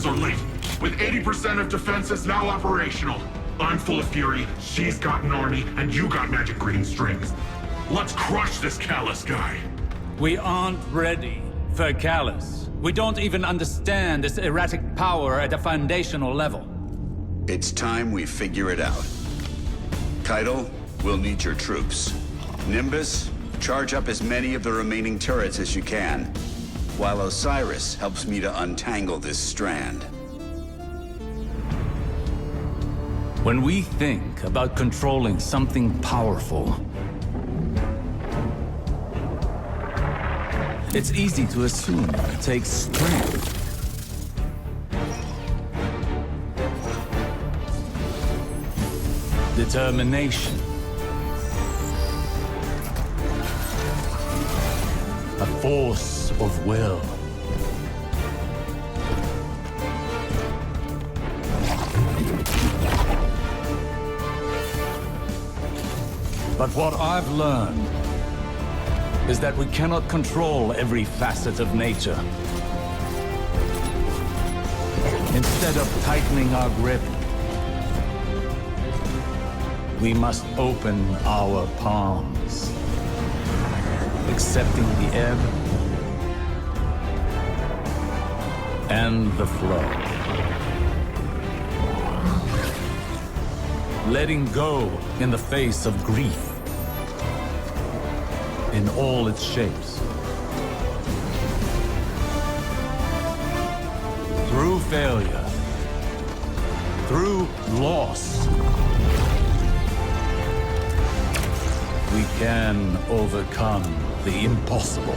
are late. With 80% of defenses now operational. I'm full of fury, she's got an army, and you got magic green strings. Let's crush this Callus guy. We aren't ready for Callus. We don't even understand this erratic power at a foundational level. It's time we figure it out. Keitel, we'll need your troops. Nimbus, charge up as many of the remaining turrets as you can, while Osiris helps me to untangle this strand. When we think about controlling something powerful, it's easy to assume it takes strength. Determination. A force of will. But what I've learned is that we cannot control every facet of nature. Instead of tightening our grip, we must open our palms, accepting the ebb and the flow. Letting go in the face of grief in all its shapes. Through failure, through loss, we can overcome the impossible.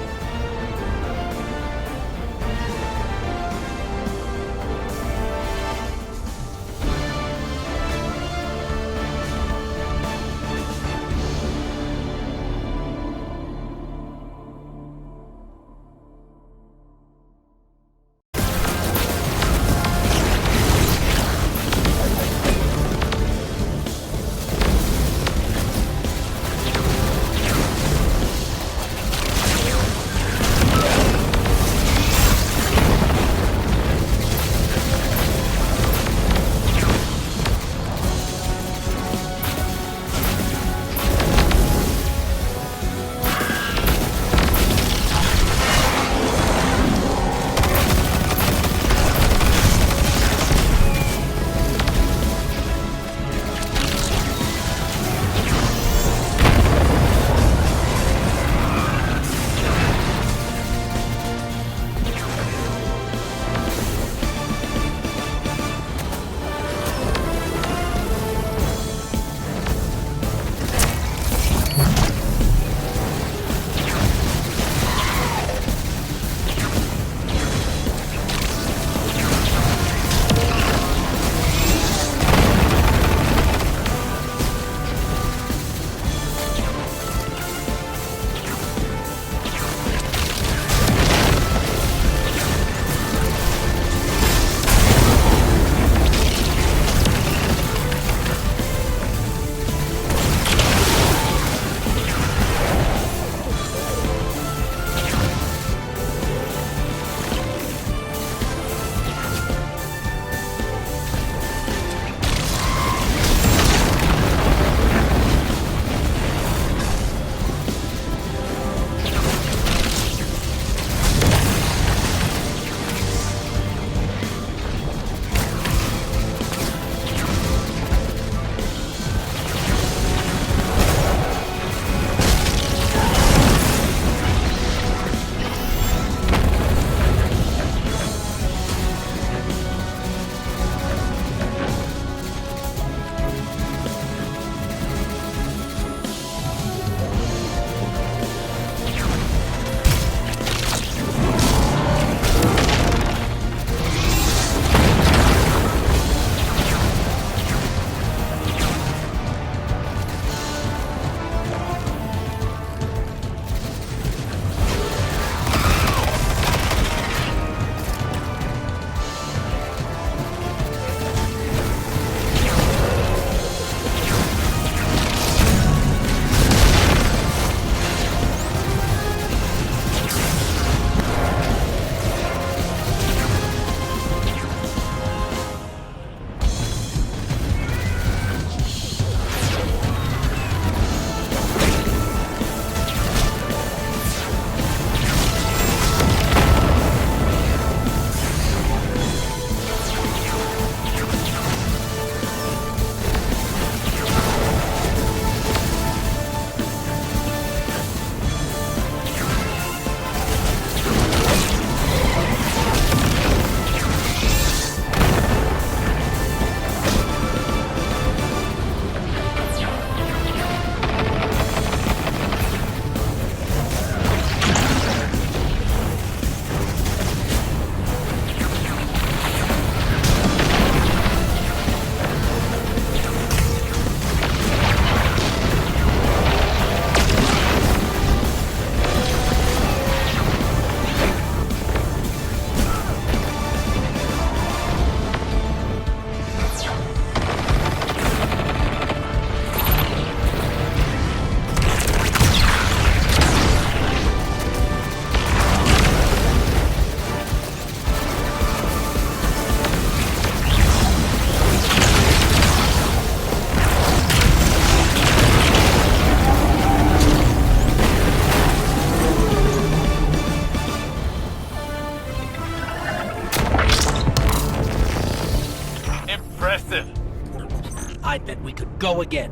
go again.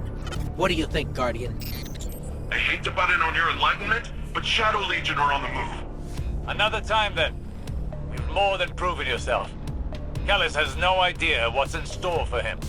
What do you think, Guardian? I hate to butt in on your enlightenment, but Shadow Legion are on the move. Another time then. You've more than proven yourself. Callis has no idea what's in store for him.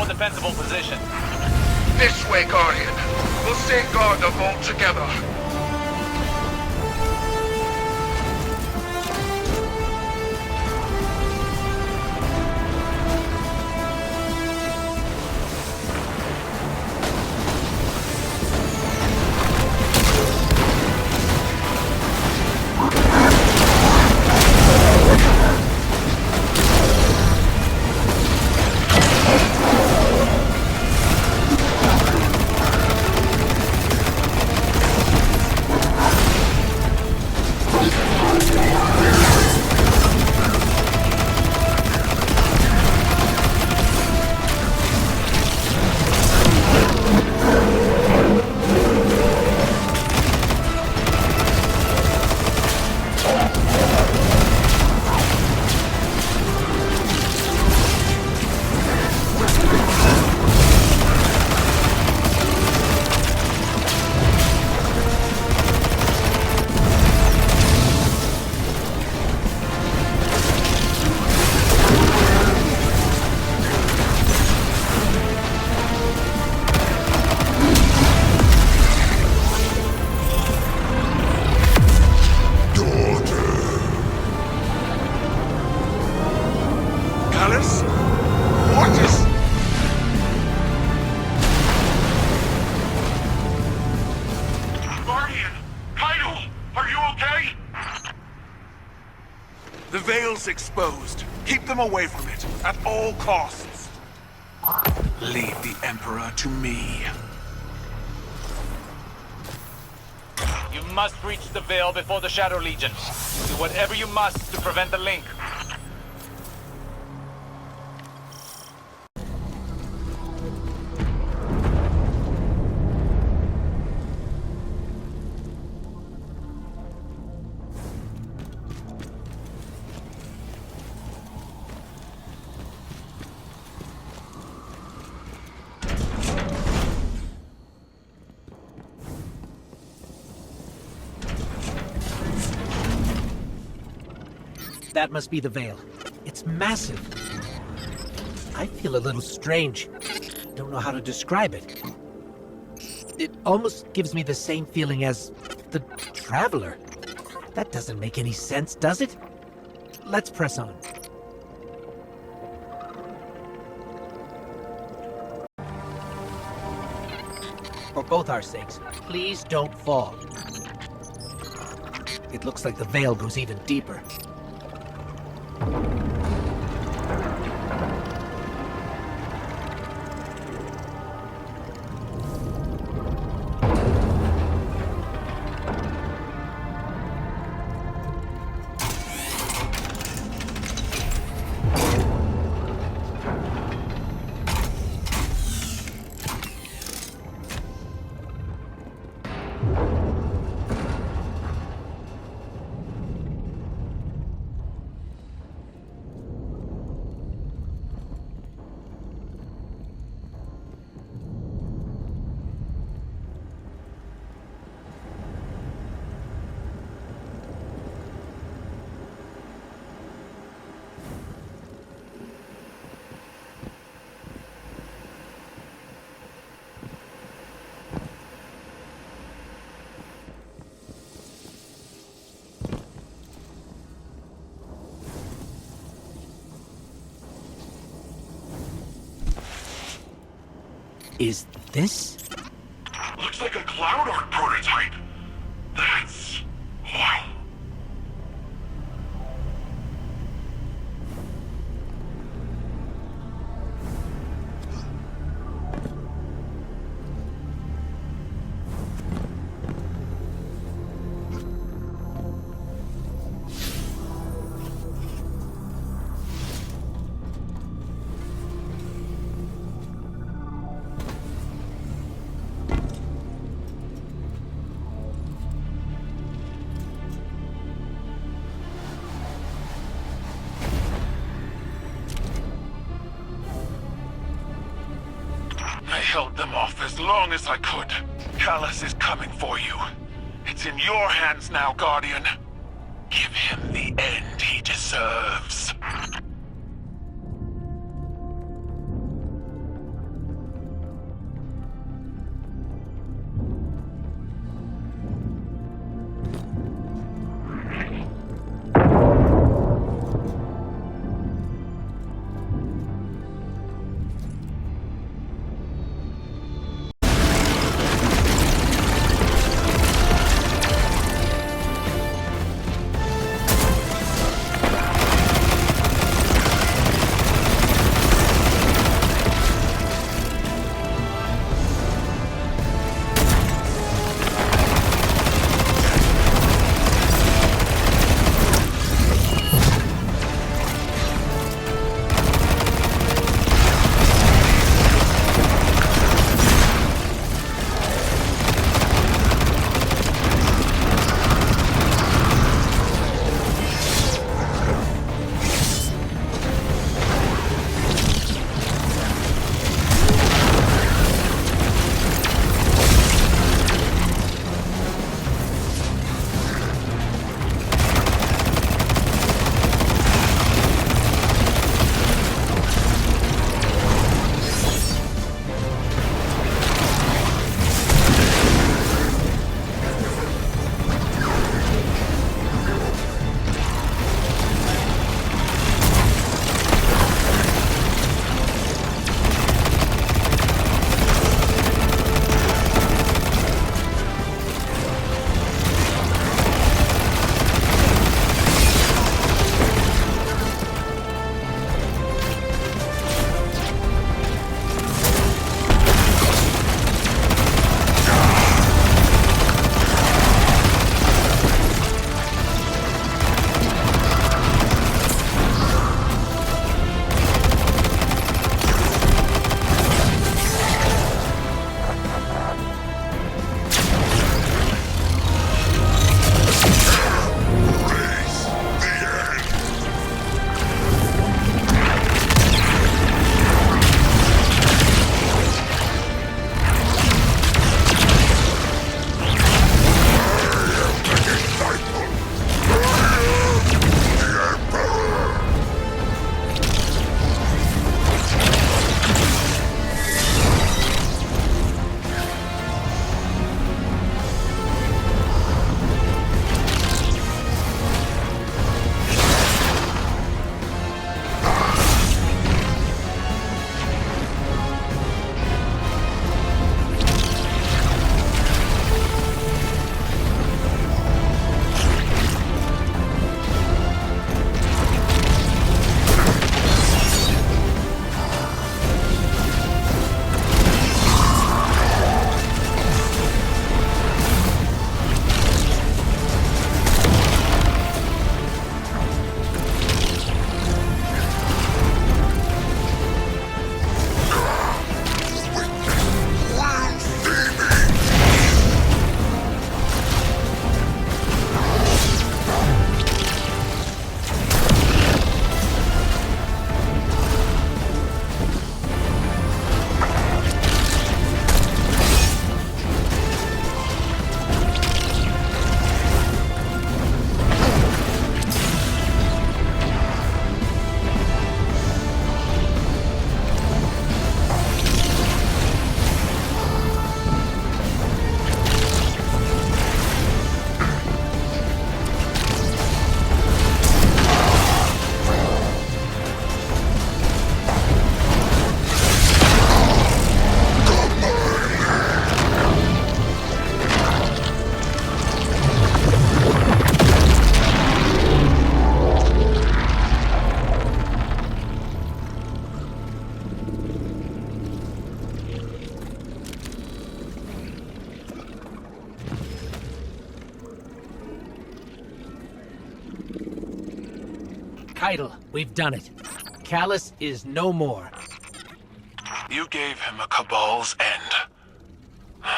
Defensible position. This way, Guardian. We'll safeguard the vault together. The Veil's exposed. Keep them away from it, at all costs. Leave the Emperor to me. You must reach the Veil before the Shadow Legion. Do whatever you must to prevent the link. That must be the Veil. It's massive. I feel a little strange. Don't know how to describe it. It almost gives me the same feeling as the Traveler. That doesn't make any sense, does it? Let's press on. For both our sakes, please don't fall. It looks like the Veil goes even deeper. Is this? Looks like a Cloud Arc prototype. That's... wow. I held them off as long as I could. Callus is coming for you. It's in your hands now, Guardian. Give him the end he deserves. Keitel, we've done it. Callus is no more. You gave him a Cabal's end.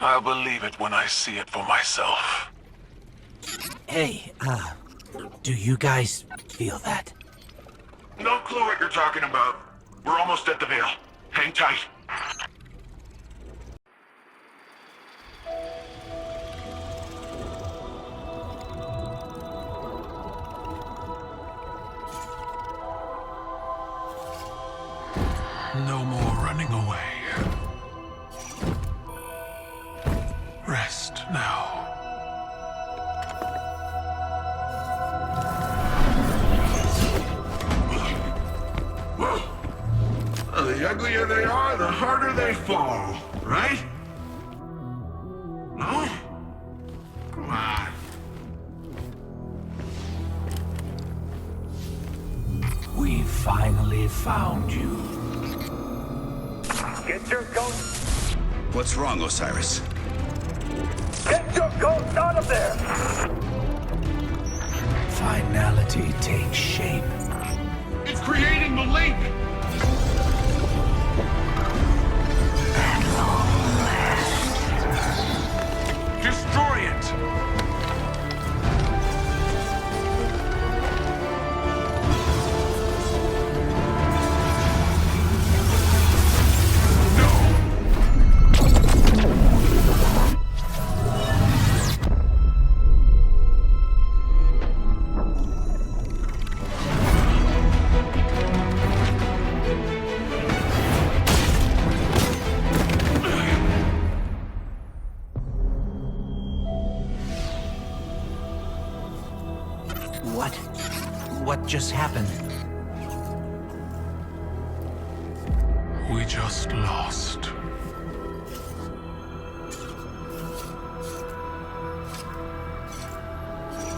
I'll believe it when I see it for myself. Hey, do you guys feel that? No clue what you're talking about. We're almost at the Veil. Hang tight. No more running away. Rest now. The uglier they are, the harder they fall, right? No? Come on. We finally found you. Get your ghost! What's wrong, Osiris? Get your ghost out of there! Finality takes shape. It's creating the link! Destroy it! What just happened? We just lost.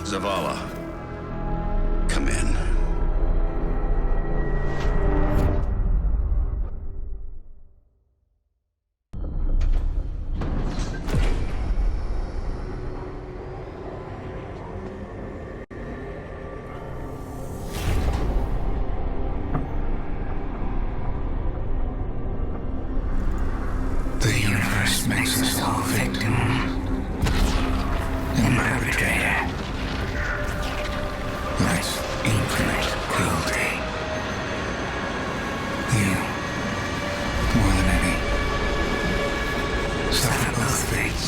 Zavala, come in. The universe makes us all victim and perpetrator. Life's infinite cruelty. You, more than any, suffer both fates.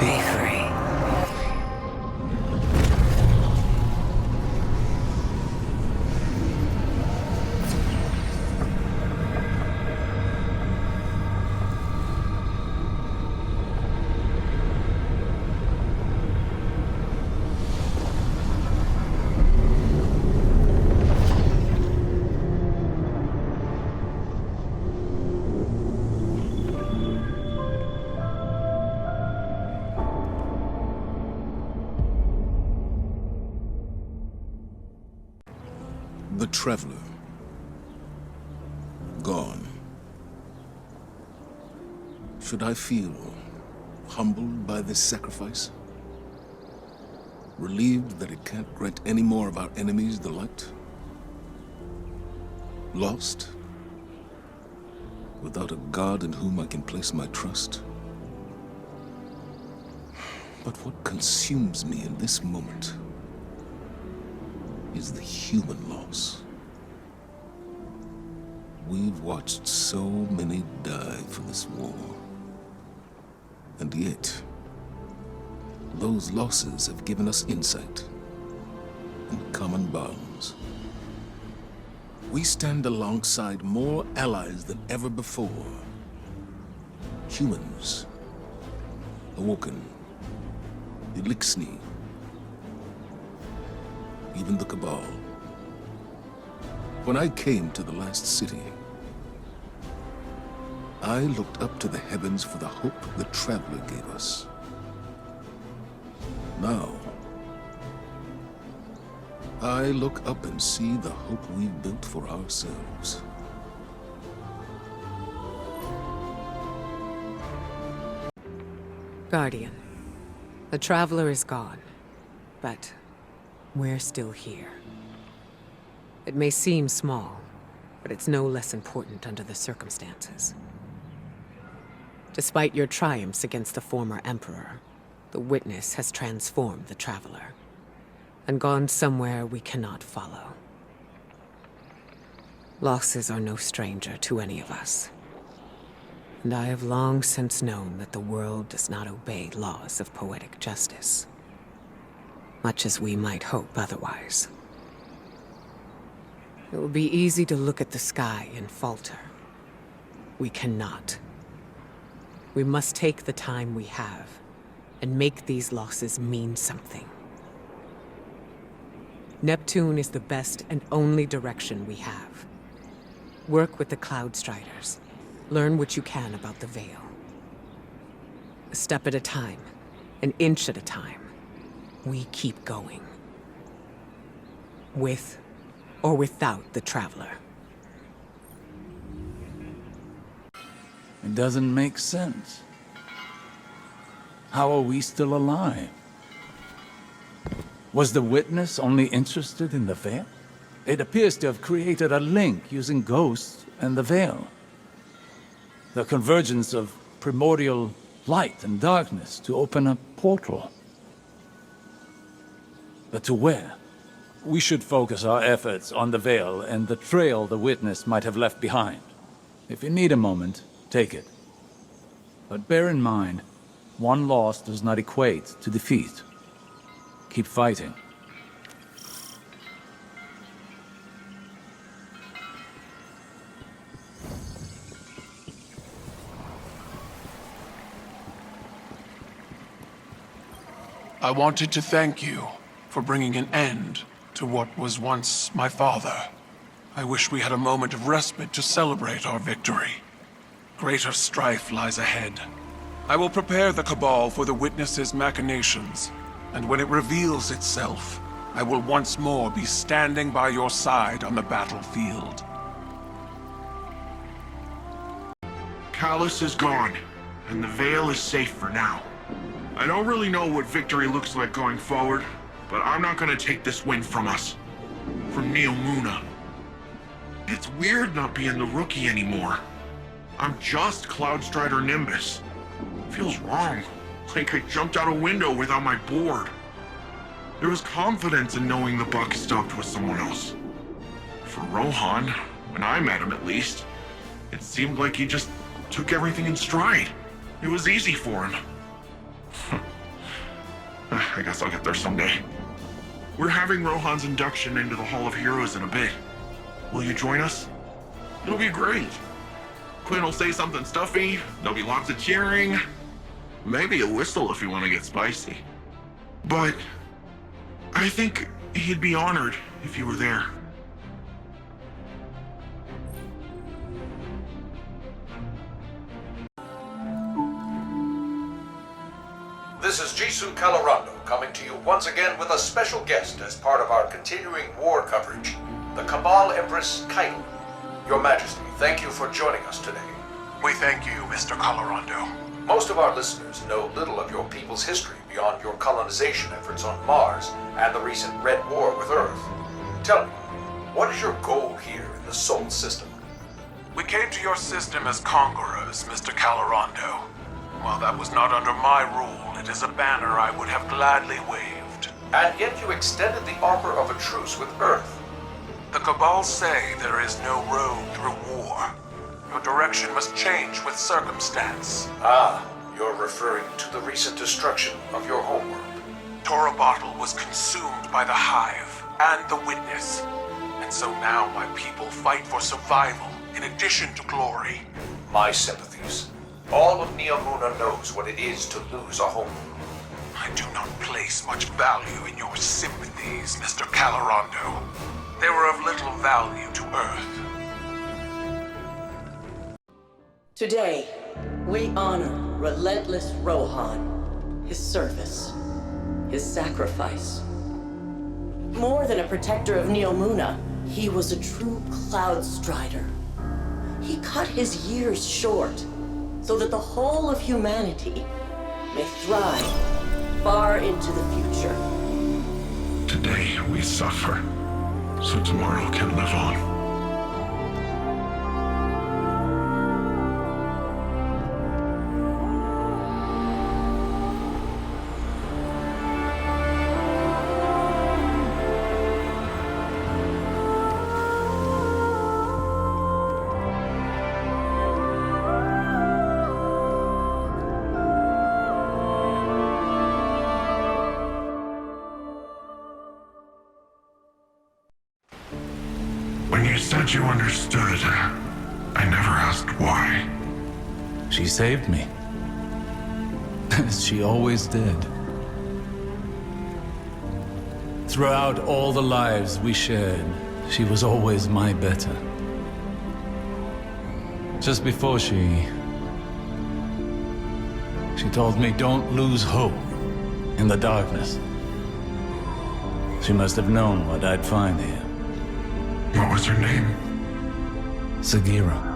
Be free. The Traveler. Gone. Should I feel humbled by this sacrifice? Relieved that it can't grant any more of our enemies the light? Lost? Without a God in whom I can place my trust? But what consumes me in this moment is the human loss. We've watched so many die for this war. And yet, those losses have given us insight and common bonds. We stand alongside more allies than ever before. Humans, Awoken, Elixni, even the Cabal. When I came to the last city, I looked up to the heavens for the hope the Traveler gave us. Now, I look up and see the hope we've built for ourselves. Guardian, the Traveler is gone. But we're still here. It may seem small, but it's no less important under the circumstances. Despite your triumphs against the former Emperor, the Witness has transformed the Traveler, and gone somewhere we cannot follow. Losses are no stranger to any of us, and I have long since known that the world does not obey laws of poetic justice, much as we might hope otherwise. It will be easy to look at the sky and falter. We cannot. We must take the time we have and make these losses mean something. Neptune is the best and only direction we have. Work with the Cloud Striders. Learn what you can about the Veil. A step at a time, an inch at a time, we keep going. With or without the Traveler. It doesn't make sense. How are we still alive? Was the Witness only interested in the Veil? It appears to have created a link using ghosts and the Veil. The convergence of primordial light and darkness to open a portal. But to where? We should focus our efforts on the Veil and the trail the Witness might have left behind. If you need a moment, take it. But bear in mind, one loss does not equate to defeat. Keep fighting. I wanted to thank you for bringing an end to what was once my father. I wish we had a moment of respite to celebrate our victory. Greater strife lies ahead. I will prepare the Cabal for the Witness's machinations, and when it reveals itself, I will once more be standing by your side on the battlefield. Callus is gone, and the Veil is safe for now. I don't really know what victory looks like going forward, but I'm not gonna take this win from us. From Neomuna. It's weird not being the rookie anymore. I'm just Cloudstrider Nimbus. Feels wrong. Like I jumped out a window without my board. There was confidence in knowing the buck stopped with someone else. For Rohan, when I met him at least, it seemed like he just took everything in stride. It was easy for him. I guess I'll get there someday. We're having Rohan's induction into the Hall of Heroes in a bit. Will you join us? It'll be great. Quinn will say something stuffy, there'll be lots of cheering. Maybe a whistle if you want to get spicy. But I think he'd be honored if you were there. This is Jisoo Calorando coming to you once again with a special guest as part of our continuing war coverage, the Cabal Empress Kaido. Your Majesty, thank you for joining us today. We thank you, Mr. Calorando. Most of our listeners know little of your people's history beyond your colonization efforts on Mars and the recent Red War with Earth. Tell me, what is your goal here in the Sol system? We came to your system as conquerors, Mr. Calorando. While that was not under my rule, it is a banner I would have gladly waved. And yet you extended the offer of a truce with Earth. The Cabal say there is no road through war. Your direction must change with circumstance. Ah, you're referring to the recent destruction of your homeworld. Torabottle was consumed by the Hive and the Witness. And so now my people fight for survival in addition to glory. My sympathies. All of Neomuna knows what it is to lose a homeworld. I do not place much value in your sympathies, Mr. Calorando. They were of little value to Earth. Today, we honor relentless Rohan, his service, his sacrifice. More than a protector of Neomuna, he was a true Cloud Strider. He cut his years short so that the whole of humanity may thrive far into the future. we suffer, so tomorrow can live on. When you said you understood, I never asked why. She saved me. As she always did. Throughout all the lives we shared, she was always my better. Just before she told me don't lose hope in the darkness. She must have known what I'd find here. What was her name? Sagira.